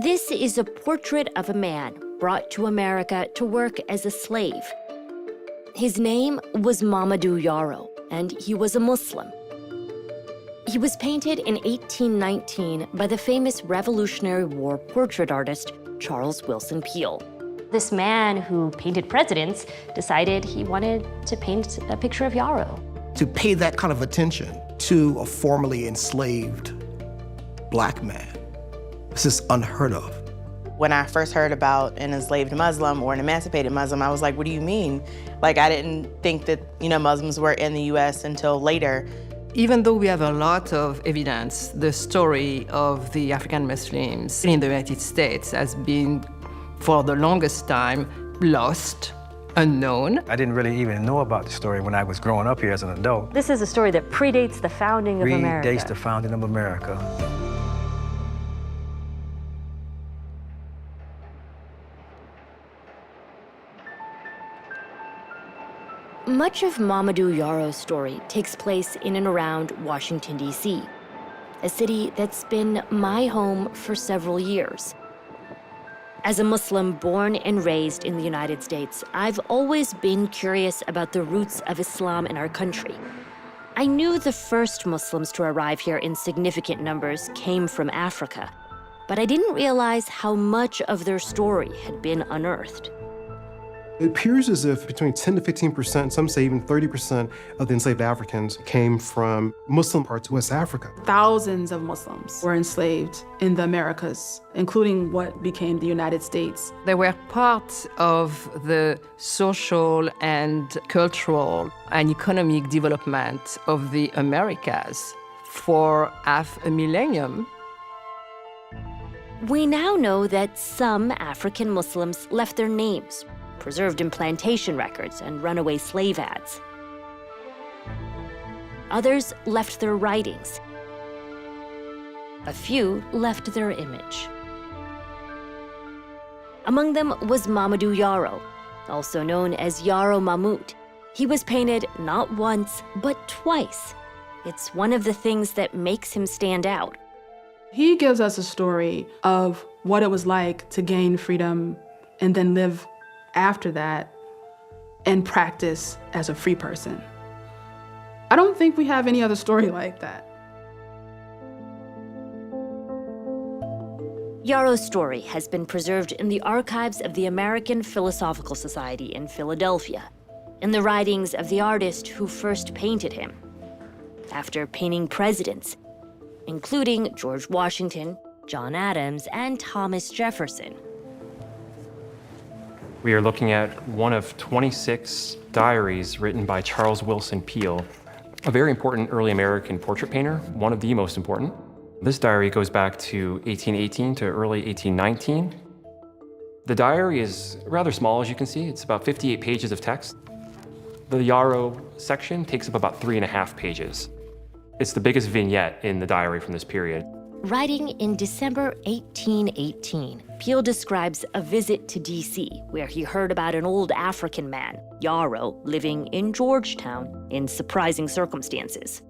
This is a portrait of a man brought to America to work as a slave. His name was Mamadou Yarrow, and he was a Muslim. He was painted in 1819 by the famous Revolutionary War portrait artist, Charles Willson Peale. This man who painted presidents decided he wanted to paint a picture of Yarrow. To pay that kind of attention to a formerly enslaved Black man, this is unheard of. When I first heard about an enslaved Muslim or an emancipated Muslim, I was like, what do you mean? Like, I didn't think that, Muslims were in the US until later. Even though we have a lot of evidence, the story of the African Muslims in the United States has been, for the longest time, lost, unknown. I didn't really even know about the story when I was growing up here as an adult. This is a story that predates the founding of America. Predates the founding of America. Much of Mamadou Yarrow's story takes place in and around Washington, D.C., a city that's been my home for several years. As a Muslim born and raised in the United States, I've always been curious about the roots of Islam in our country. I knew the first Muslims to arrive here in significant numbers came from Africa, but I didn't realize how much of their story had been unearthed. It appears as if between 10 to 15%, some say even 30% of the enslaved Africans came from Muslim parts of West Africa. Thousands of Muslims were enslaved in the Americas, including what became the United States. They were part of the social and cultural and economic development of the Americas for half a millennium. We now know that some African Muslims left their names preserved in plantation records and runaway slave ads. Others left their writings. A few left their image. Among them was Mamadou Yarrow, also known as Yarrow Mahmoud. He was painted not once, but twice. It's one of the things that makes him stand out. He gives us a story of what it was like to gain freedom and then live after that and practice as a free person. I don't think we have any other story like that. Yarrow's story has been preserved in the archives of the American Philosophical Society in Philadelphia, in the writings of the artist who first painted him, after painting presidents, including George Washington, John Adams, and Thomas Jefferson. We are looking at one of 26 diaries written by Charles Willson Peale, a very important early American portrait painter, one of the most important. This diary goes back to 1818 to early 1819. The diary is rather small, as you can see. It's about 58 pages of text. The Yarrow section takes up about 3.5 pages. It's the biggest vignette in the diary from this period. Writing in December 1818, Peale describes a visit to D.C. where he heard about an old African man, Yarrow, living in Georgetown in surprising circumstances.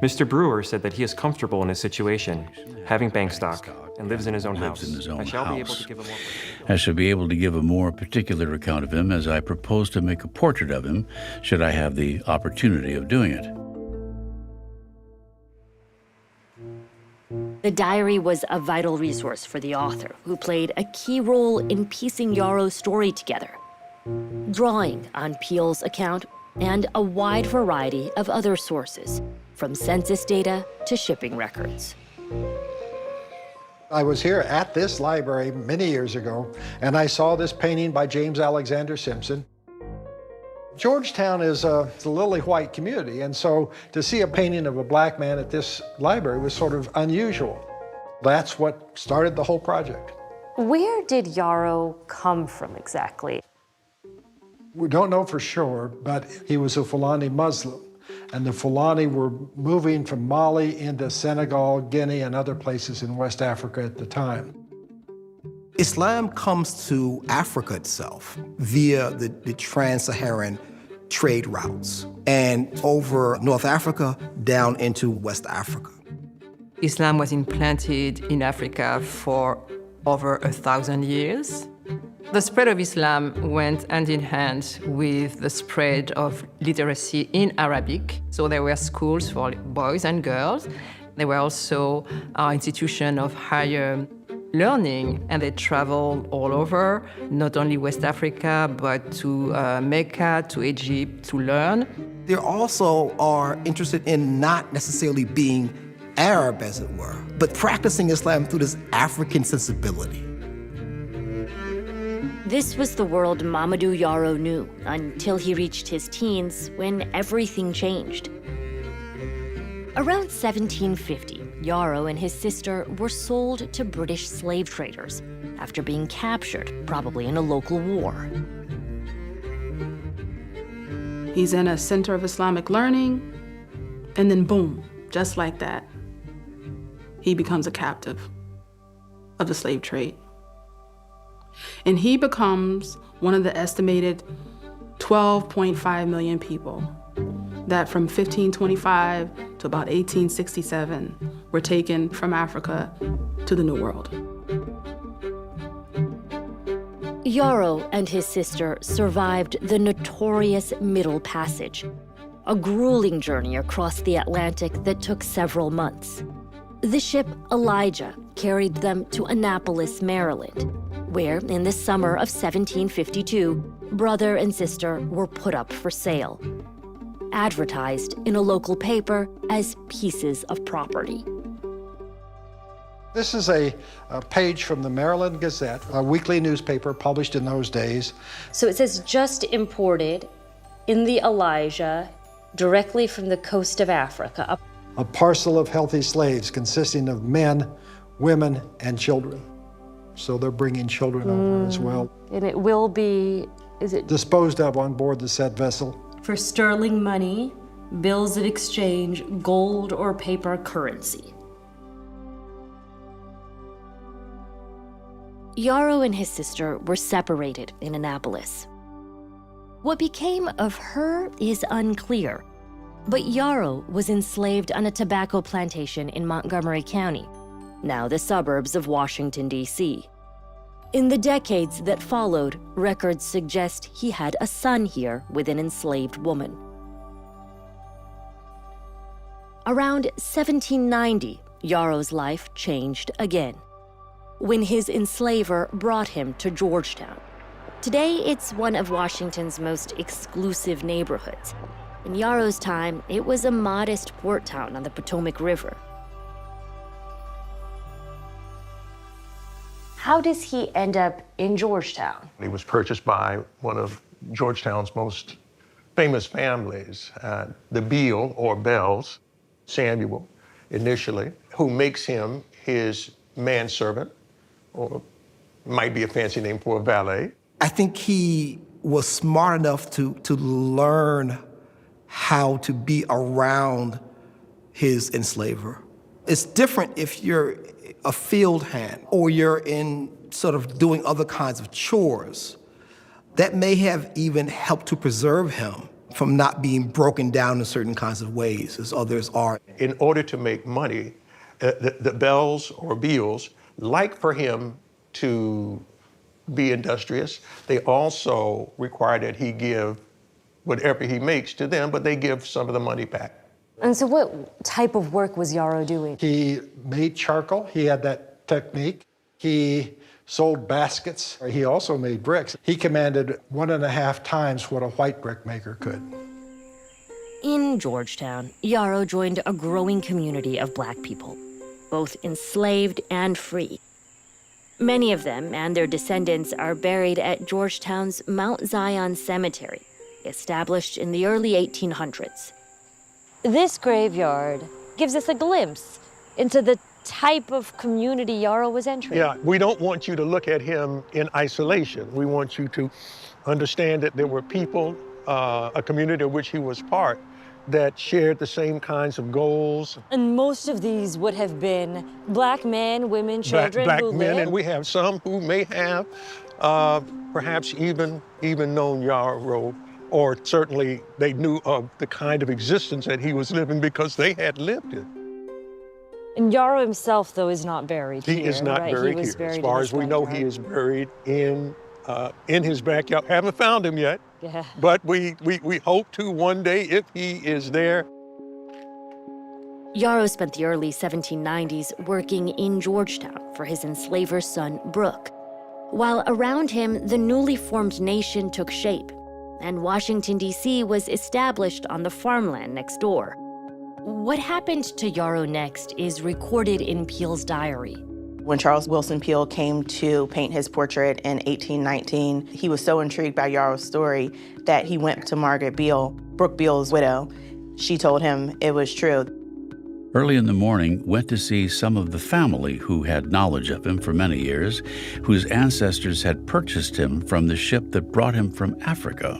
Mr. Brewer said that he is comfortable in his situation, having bank stock, and lives in his own house. I shall be able to give a more I shall be able to give a more particular account of him as I propose to make a portrait of him, should I have the opportunity of doing it. The diary was a vital resource for the author, who played a key role in piecing Yarrow's story together, drawing on Peale's account and a wide variety of other sources, from census data to shipping records. I was here at this library many years ago, and I saw this painting by James Alexander Simpson. Georgetown is a lily white community, and so to see a painting of a Black man at this library was sort of unusual. That's what started the whole project. Where did Yarrow come from exactly? We don't know for sure, but he was a Fulani Muslim, and the Fulani were moving from Mali into Senegal, Guinea, and other places in West Africa at the time. Islam comes to Africa itself via the trans-Saharan trade routes and over North Africa down into West Africa. Islam was implanted in Africa for over 1,000 years. The spread of Islam went hand in hand with the spread of literacy in Arabic. So there were schools for boys and girls. There were also institutions of higher learning, and they traveled all over, not only West Africa, but to Mecca, to Egypt, to learn. They also are interested in not necessarily being Arab, as it were, but practicing Islam through this African sensibility. This was the world Mamadou Yarrow knew until he reached his teens, when everything changed. Around 1750, Yarrow and his sister were sold to British slave traders after being captured, probably in a local war. He's in a center of Islamic learning, and then boom, just like that, he becomes a captive of the slave trade. And he becomes one of the estimated 12.5 million people that from 1525 to about 1867 were taken from Africa to the New World. Yarrow and his sister survived the notorious Middle Passage, a grueling journey across the Atlantic that took several months. The ship Elijah carried them to Annapolis, Maryland, where in the summer of 1752, brother and sister were put up for sale, advertised in a local paper as pieces of property. This is a page from the Maryland Gazette, a weekly newspaper published in those days. So it says, just imported in the Elijah, directly from the coast of Africa. A parcel of healthy slaves consisting of men, women, and children. So they're bringing children over as well. And it will be, is it? Disposed of on board the said vessel. For sterling money, bills of exchange, gold or paper currency. Yarrow and his sister were separated in Annapolis. What became of her is unclear, but Yarrow was enslaved on a tobacco plantation in Montgomery County, now the suburbs of Washington, D.C. In the decades that followed, records suggest he had a son here with an enslaved woman. Around 1790, Yarrow's life changed again, when his enslaver brought him to Georgetown. Today, it's one of Washington's most exclusive neighborhoods. In Yarrow's time, it was a modest port town on the Potomac River. How does he end up in Georgetown? He was purchased by one of Georgetown's most famous families, the Beale or Bells, Samuel, initially, who makes him his manservant, or might be a fancy name for a valet. I think he was smart enough to learn how to be around his enslaver. It's different if you're a field hand or you're in sort of doing other kinds of chores. That may have even helped to preserve him from not being broken down in certain kinds of ways as others are. In order to make money, the Bells or Beals like for him to be industrious. They also require that he give whatever he makes to them, but they give some of the money back. And so what type of work was Yarrow doing? He made charcoal. He had that technique. He sold baskets. He also made bricks. He commanded 1.5 times what a white brick maker could. In Georgetown, Yarrow joined a growing community of Black people, both enslaved and free. Many of them and their descendants are buried at Georgetown's Mount Zion Cemetery, established in the early 1800s. This graveyard gives us a glimpse into the type of community Yarrow was entering. Yeah, we don't want you to look at him in isolation. We want you to understand that there were people, a community of which he was part, that shared the same kinds of goals. And most of these would have been Black men, women, children Black who men, lived. and we have some who may have perhaps even known Yarrow, or certainly they knew of the kind of existence that he was living because they had lived it. And Yarrow himself, though, is not buried here. He is not right? buried He was here. buried As far in as we know, he is buried in his backyard. Haven't found him yet, Yeah. but we hope to one day if he is there. Yarrow spent the early 1790s working in Georgetown for his enslaver's son, Brooke. While around him, the newly formed nation took shape, and Washington, D.C. was established on the farmland next door. What happened to Yarrow next is recorded in Peale's diary. When Charles Willson Peale came to paint his portrait in 1819, he was so intrigued by Yarrow's story that he went to Margaret Beale, Brooke Beale's widow. She told him it was true. Early in the morning, went to see some of the family who had knowledge of him for many years, whose ancestors had purchased him from the ship that brought him from Africa.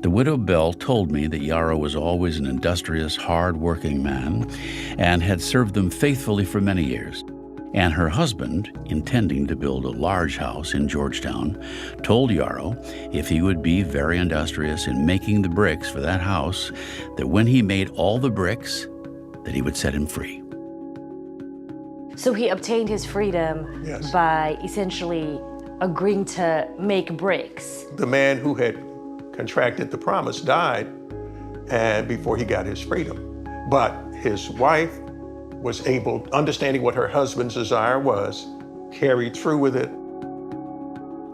The widow Bell told me that Yarrow was always an industrious, hard-working man and had served them faithfully for many years. And her husband, intending to build a large house in Georgetown, told Yarrow if he would be very industrious in making the bricks for that house, that when he made all the bricks, that he would set him free. So he obtained his freedom by essentially agreeing to make bricks. The man who had contracted the promise died and before he got his freedom. But his wife was able, understanding what her husband's desire was, carried through with it.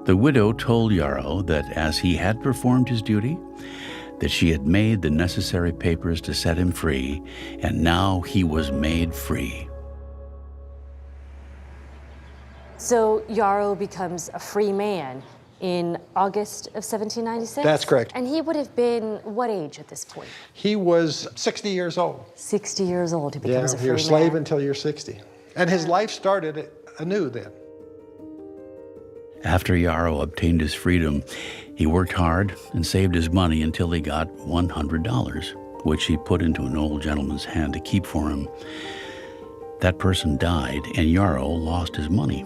The widow told Yarrow that as he had performed his duty, that she had made the necessary papers to set him free, and now he was made free. So Yarrow becomes a free man in August of 1796? That's correct. And he would have been what age at this point? He was 60 years old. 60 years old, he becomes a free you're a slave man. until you're 60. And his life started anew then. After Yarrow obtained his freedom, he worked hard and saved his money until he got $100, which he put into an old gentleman's hand to keep for him. That person died, and Yarrow lost his money.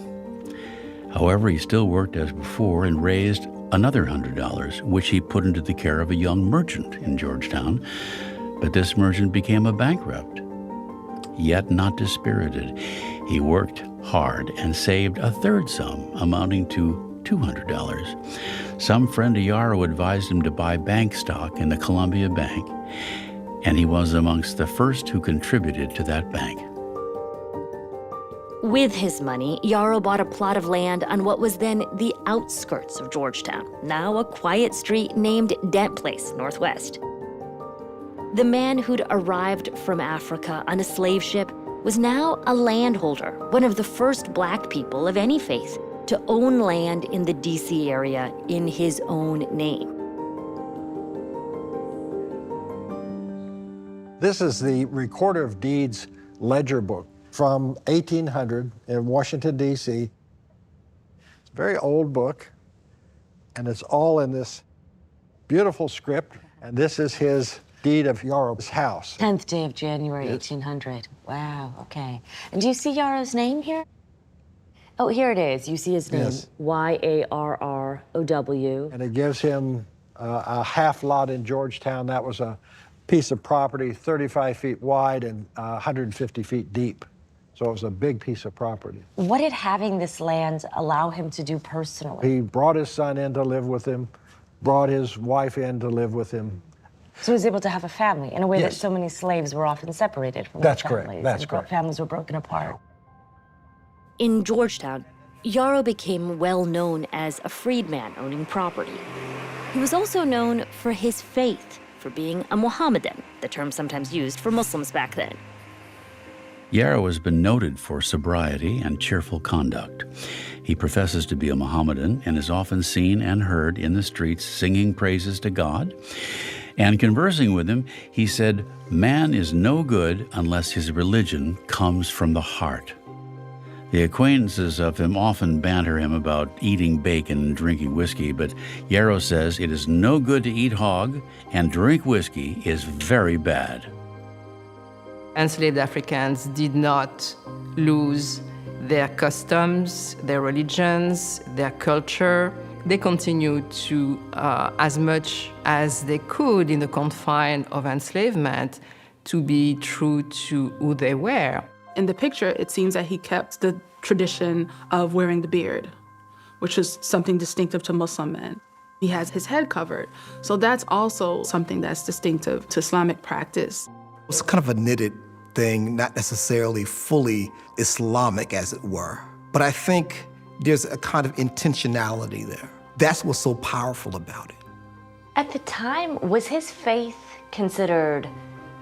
However, he still worked as before and raised another $100, which he put into the care of a young merchant in Georgetown. But this merchant became a bankrupt. Yet not dispirited, he worked hard and saved a third sum, amounting to $200. Some friend of Yarrow advised him to buy bank stock in the Columbia Bank, and he was amongst the first who contributed to that bank. With his money, Yarrow bought a plot of land on what was then the outskirts of Georgetown, now a quiet street named Dent Place, Northwest. The man who'd arrived from Africa on a slave ship was now a landholder, one of the first Black people of any faith to own land in the D.C. area in his own name. This is the Recorder of Deeds ledger book from 1800 in Washington, D.C. It's a very old book, and it's all in this beautiful script, and this is his deed of Yarrow's house. 10th day of January, 1800. Wow, okay. And do you see Yarrow's name here? Oh, here it is. You see his name, Yes. Yarrow. And it gives him a half lot in Georgetown. That was a piece of property 35 feet wide and 150 feet deep. So it was a big piece of property. What did having this land allow him to do personally? He brought his son in to live with him, brought his wife in to live with him. So he was able to have a family in a way that Yes. so many slaves were often separated from That's their correct. families. That's and correct. Families were broken apart. In Georgetown, Yarrow became well known as a freedman owning property. He was also known for his faith, for being a Mohammedan, the term sometimes used for Muslims back then. Yarrow has been noted for sobriety and cheerful conduct. He professes to be a Mohammedan and is often seen and heard in the streets singing praises to God. And conversing with him, he said, "Man is no good unless his religion comes from the heart." The acquaintances of him often banter him about eating bacon and drinking whiskey, but Yarrow says it is no good to eat hog, and drink whiskey is very bad. Enslaved Africans did not lose their customs, their religions, their culture. They continued to, as much as they could in the confines of enslavement, to be true to who they were. In the picture, it seems that he kept the tradition of wearing the beard, which is something distinctive to Muslim men. He has his head covered. So that's also something that's distinctive to Islamic practice. It's kind of a knitted thing, not necessarily fully Islamic, as it were. But I think there's a kind of intentionality there. That's what's so powerful about it. At the time, was his faith considered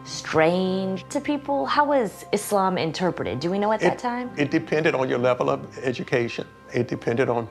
strange to people? How was Islam interpreted? Do we know at that time? It depended on your level of education. It depended on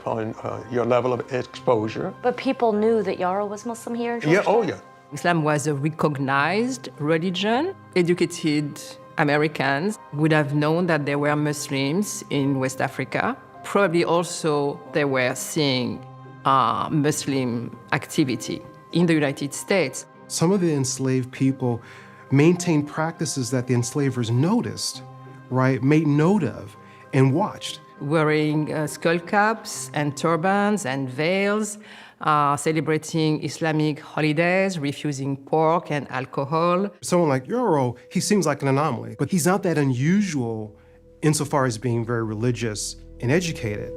your level of exposure. But people knew that Yarrow was Muslim here in Georgetown? Yeah, oh yeah. Islam was a recognized religion. Educated Americans would have known that there were Muslims in West Africa. Probably also they were seeing Muslim activity in the United States. Some of the enslaved people maintained practices that the enslavers noticed, right, made note of, and watched. Wearing skull caps and turbans and veils, celebrating Islamic holidays, refusing pork and alcohol. Someone like Yarrow, he seems like an anomaly, but he's not that unusual insofar as being very religious and educated.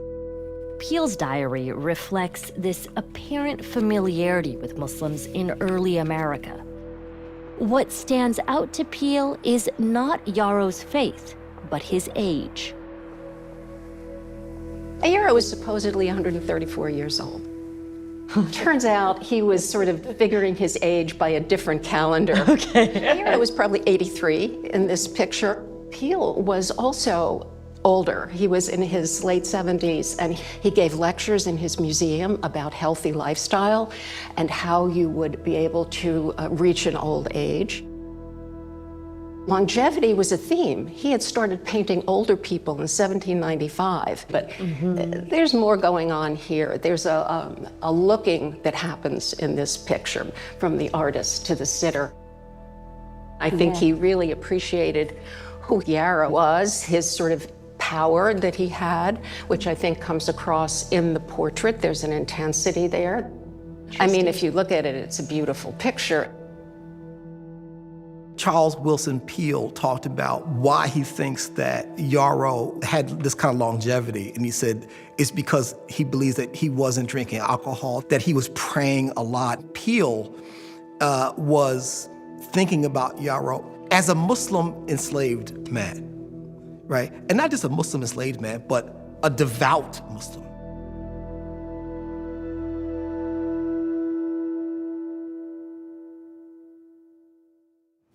Peale's diary reflects this apparent familiarity with Muslims in early America. What stands out to Peale is not Yarrow's faith, but his age. Yarrow was supposedly 134 years old. Turns out he was sort of figuring his age by a different calendar. Okay. Yarrow was probably 83 in this picture. Peale was also older. He was in his late 70s, and he gave lectures in his museum about healthy lifestyle and how you would be able to reach an old age. Longevity was a theme. He had started painting older people in 1795, but there's more going on here. There's a looking that happens in this picture from the artist to the sitter. I think he really appreciated who Yarrow was, his sort of power that he had, which I think comes across in the portrait. There's an intensity there. I mean, if you look at it, it's a beautiful picture. Charles Willson Peale talked about why he thinks that Yarrow had this kind of longevity. And he said it's because he believes that he wasn't drinking alcohol, that he was praying a lot. Peale was thinking about Yarrow as a Muslim enslaved man, right? And not just a Muslim enslaved man, but a devout Muslim.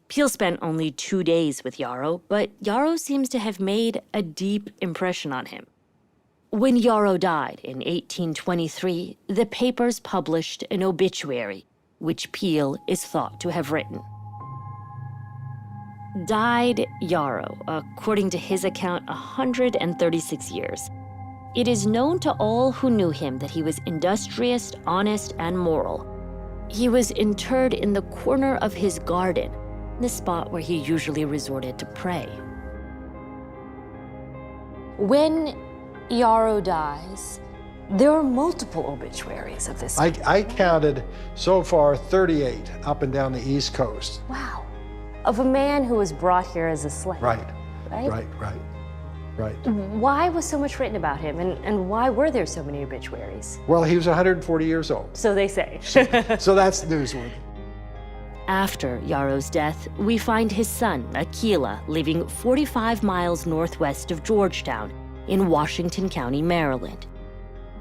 Peale spent only 2 days with Yarrow, but Yarrow seems to have made a deep impression on him. When Yarrow died in 1823, the papers published an obituary, which Peale is thought to have written. Died Yarrow, according to his account, 136 years. It is known to all who knew him that he was industrious, honest, and moral. He was interred in the corner of his garden, the spot where he usually resorted to pray. When Yarrow dies, there are multiple obituaries of this. I counted so far 38 up and down the East Coast. Wow. Of a man who was brought here as a slave. Right. Why was so much written about him, and why were there so many obituaries? Well, he was 140 years old. So they say. So that's newsworthy. After Yarrow's death, we find his son, Akila, living 45 miles northwest of Georgetown in Washington County, Maryland.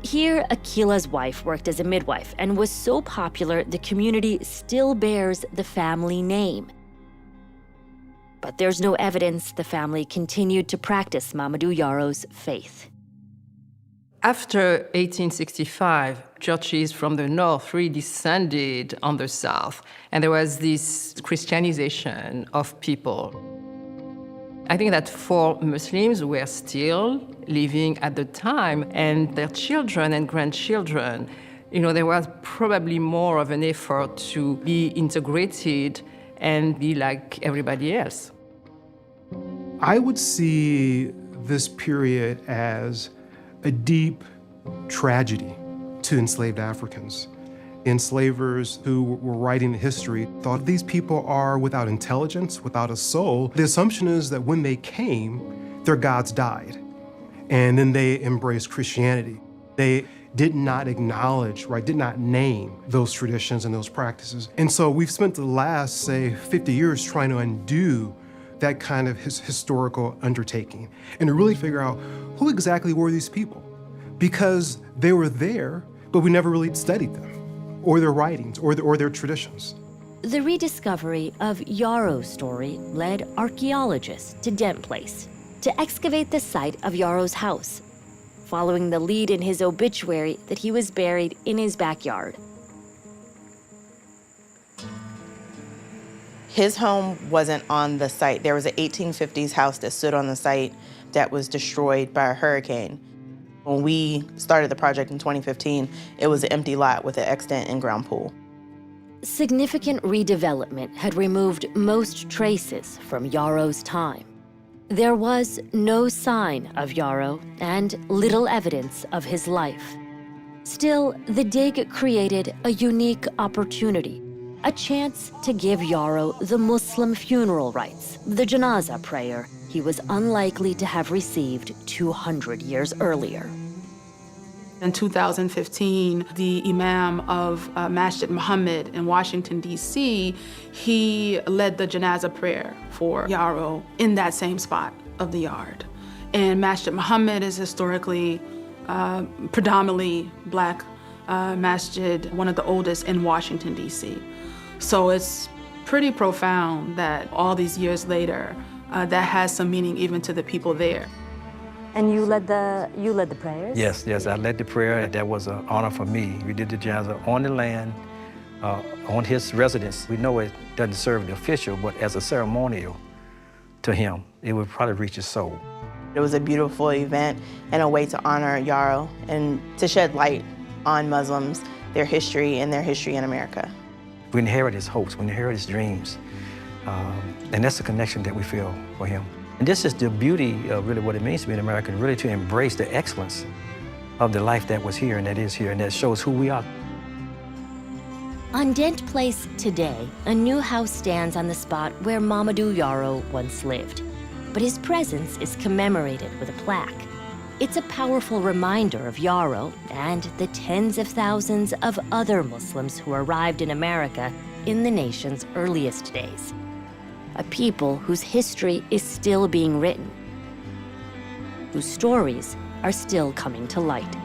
Here, Akila's wife worked as a midwife and was so popular the community still bears the family name. But there's no evidence the family continued to practice Mamadou Yarrow's faith. After 1865, churches from the north really descended on the south, and there was this Christianization of people. I think that for Muslims were still living at the time, and their children and grandchildren, there was probably more of an effort to be integrated and be like everybody else. I would see this period as a deep tragedy to enslaved Africans. Enslavers who were writing the history thought these people are without intelligence, without a soul. The assumption is that when they came, their gods died, and then they embraced Christianity. They did not acknowledge, right, did not name those traditions and those practices. And so we've spent the last, say, 50 years trying to undo that kind of historical undertaking and to really figure out who exactly were these people. Because they were there, but we never really studied them, or their writings, or their traditions. The rediscovery of Yarrow's story led archaeologists to Dent Place to excavate the site of Yarrow's house, following the lead in his obituary that he was buried in his backyard. His home wasn't on the site. There was an 1850s house that stood on the site that was destroyed by a hurricane. When we started the project in 2015, it was an empty lot with an extant in-ground pool. Significant redevelopment had removed most traces from Yarrow's time. There was no sign of Yarrow and little evidence of his life. Still, the dig created a unique opportunity, a chance to give Yarrow the Muslim funeral rites, the janazah prayer he was unlikely to have received 200 years earlier. In 2015, the Imam of Masjid Muhammad in Washington, D.C., he led the janazah prayer for Yarrow in that same spot of the yard. And Masjid Muhammad is historically predominantly black masjid, one of the oldest in Washington, D.C. So it's pretty profound that all these years later, that has some meaning even to the people there. And you led the prayers? Yes, I led the prayer. That was an honor for me. We did the janazah on the land, on his residence. We know it doesn't serve the official, but as a ceremonial to him, it would probably reach his soul. It was a beautiful event and a way to honor Yarrow and to shed light on Muslims, their history, and their history in America. We inherit his hopes, we inherit his dreams, and that's the connection that we feel for him. And this is the beauty of really what it means to be an American, really to embrace the excellence of the life that was here and that is here, and that shows who we are. On Dent Place today, a new house stands on the spot where Mamadou Yarrow once lived. But his presence is commemorated with a plaque. It's a powerful reminder of Yarrow and the tens of thousands of other Muslims who arrived in America in the nation's earliest days. A people whose history is still being written, whose stories are still coming to light.